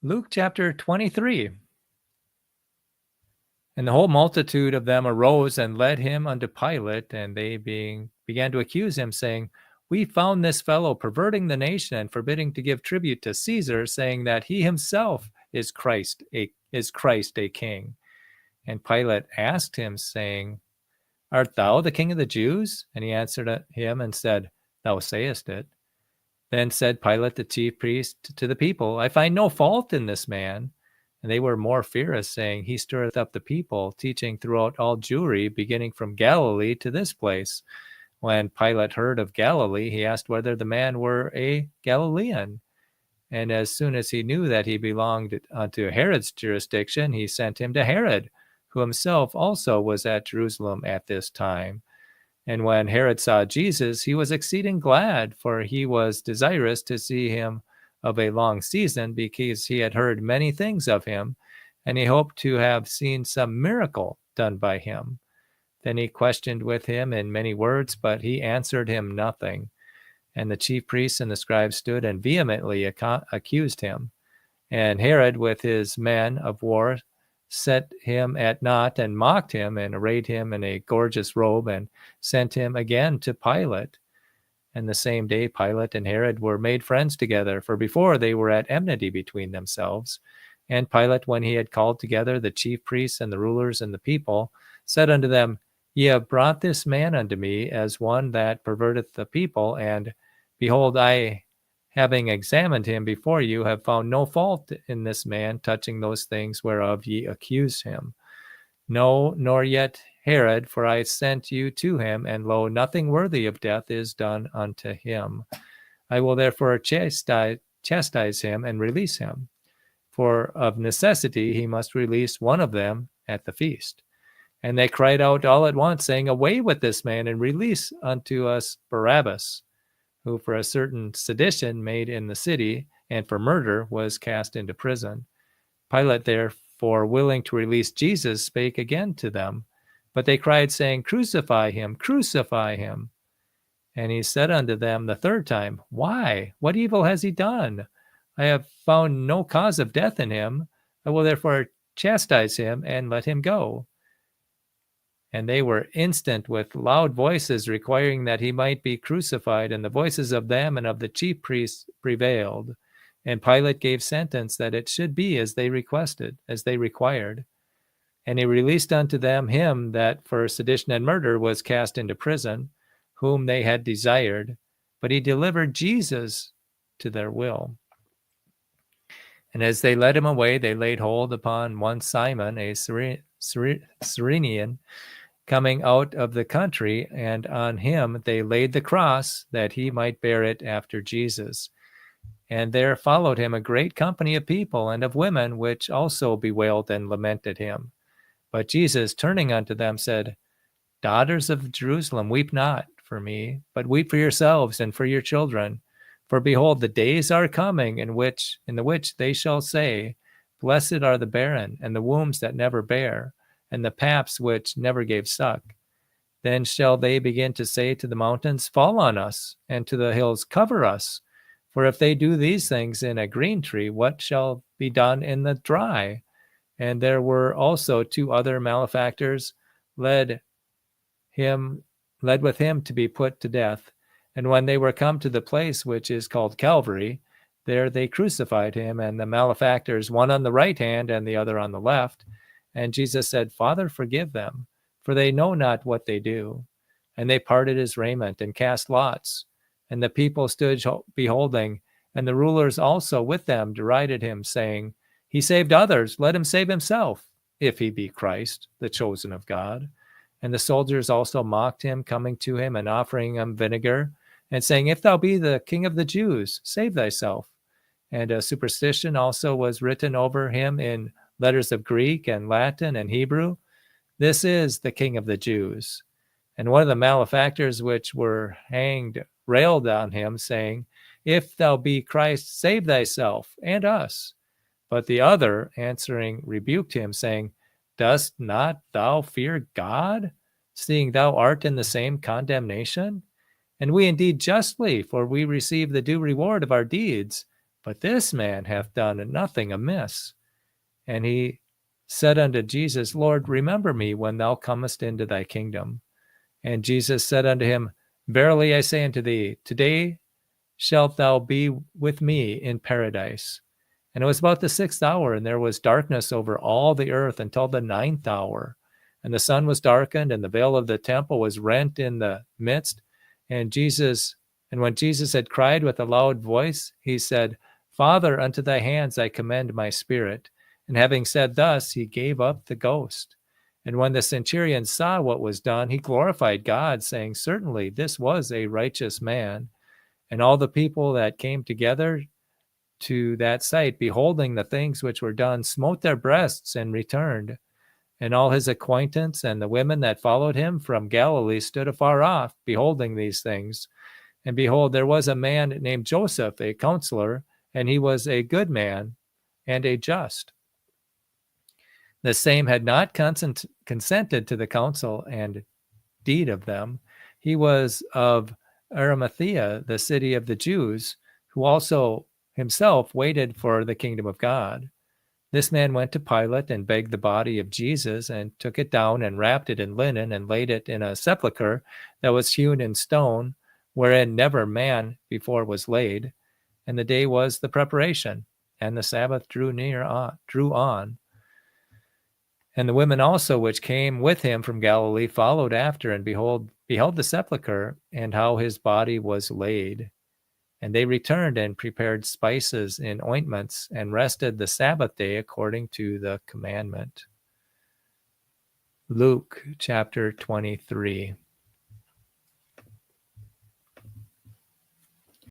Luke chapter 23. And the whole multitude of them arose and led him unto Pilate, and they began to accuse him, saying, We found this fellow perverting the nation and forbidding to give tribute to Caesar, saying that he himself is Christ, a king. And Pilate asked him, saying, Art thou the king of the Jews? And he answered him and said, Thou sayest it. Then said Pilate the chief priest to the people, I find no fault in this man. And they were more furious, saying, He stirreth up the people, teaching throughout all Jewry, beginning from Galilee to this place. When Pilate heard of Galilee, he asked whether the man were a Galilean. And as soon as he knew that he belonged unto Herod's jurisdiction, he sent him to Herod, who himself also was at Jerusalem at this time. And when Herod saw Jesus, he was exceeding glad, for he was desirous to see him of a long season, because he had heard many things of him, and he hoped to have seen some miracle done by him. Then he questioned with him in many words, but he answered him nothing. And the chief priests and the scribes stood and vehemently accused him. And Herod, with his men of war, set him at naught and mocked him and arrayed him in a gorgeous robe and sent him again to Pilate. And the same day Pilate and Herod were made friends together, for before they were at enmity between themselves. And Pilate, when he had called together the chief priests and the rulers and the people, said unto them, Ye have brought this man unto me as one that perverteth the people, and behold, I, having examined him before you, have found no fault in this man touching those things whereof ye accuse him. No, nor yet Herod, for I sent you to him, and lo, nothing worthy of death is done unto him. I will therefore chastise him and release him. For of necessity he must release one of them at the feast. And they cried out all at once, saying, Away with this man, and release unto us Barabbas, who for a certain sedition made in the city, and for murder was cast into prison. Pilate therefore, willing to release Jesus, spake again to them. But they cried, saying, Crucify him, crucify him. And he said unto them the third time, Why? What evil has he done? I have found no cause of death in him. I will therefore chastise him, and let him go. And they were instant with loud voices, requiring that he might be crucified, and the voices of them and of the chief priests prevailed. And Pilate gave sentence that it should be as they requested, as they required. And he released unto them him that for sedition and murder was cast into prison, whom they had desired, but he delivered Jesus to their will. And as they led him away, they laid hold upon one Simon, a Cyrenian, coming out of the country, and on him they laid the cross, that he might bear it after Jesus. And there followed him a great company of people and of women, which also bewailed and lamented him. But Jesus, turning unto them, said, Daughters of Jerusalem, weep not for me, but weep for yourselves and for your children. For behold, the days are coming in the which they shall say, Blessed are the barren, and the wombs that never bare, and the paps which never gave suck. Then shall they begin to say to the mountains, Fall on us, and to the hills, Cover us. For if they do these things in a green tree, what shall be done in the dry? And there were also two other malefactors led with him to be put to death. And when they were come to the place which is called Calvary, there they crucified him, and the malefactors, one on the right hand and the other on the left. And Jesus said, Father, forgive them, for they know not what they do. And they parted his raiment and cast lots. And the people stood beholding, and the rulers also with them derided him, saying, He saved others, let him save himself, if he be Christ, the chosen of God. And the soldiers also mocked him, coming to him and offering him vinegar, and saying, If thou be the King of the Jews, save thyself. And a superstition also was written over him in letters of Greek and Latin and Hebrew, This is the King of the Jews. And one of the malefactors which were hanged railed on him, saying, If thou be Christ, save thyself and us. But the other, answering, rebuked him, saying, Dost not thou fear God, seeing thou art in the same condemnation? And we indeed justly, for we receive the due reward of our deeds. but this man hath done nothing amiss. And he said unto Jesus, Lord, remember me when thou comest into thy kingdom. And Jesus said unto him, Verily I say unto thee, today shalt thou be with me in paradise. And it was about the 6th hour, and there was darkness over all the earth until the 9th hour. And the sun was darkened, and the veil of the temple was rent in the midst. And when Jesus had cried with a loud voice, he said, Father, unto thy hands I commend my spirit. And having said thus, he gave up the ghost. And when the centurion saw what was done, he glorified God, saying, Certainly this was a righteous man. And all the people that came together to that sight, beholding the things which were done, smote their breasts and returned. And all his acquaintance and the women that followed him from Galilee stood afar off, beholding these things. And behold, there was a man named Joseph, a counselor, and he was a good man and a just. The same had not consented to the counsel and deed of them. He was of Arimathea, the city of the Jews, who also himself waited for the kingdom of God. This man went to Pilate and begged the body of Jesus, and took it down and wrapped it in linen and laid it in a sepulchre that was hewn in stone, wherein never man before was laid. And the day was the preparation, and the Sabbath drew on. And the women also which came with him from Galilee followed after, and beheld the sepulchre, and how his body was laid. And they returned and prepared spices in ointments, and rested the Sabbath day according to the commandment. Luke chapter 23.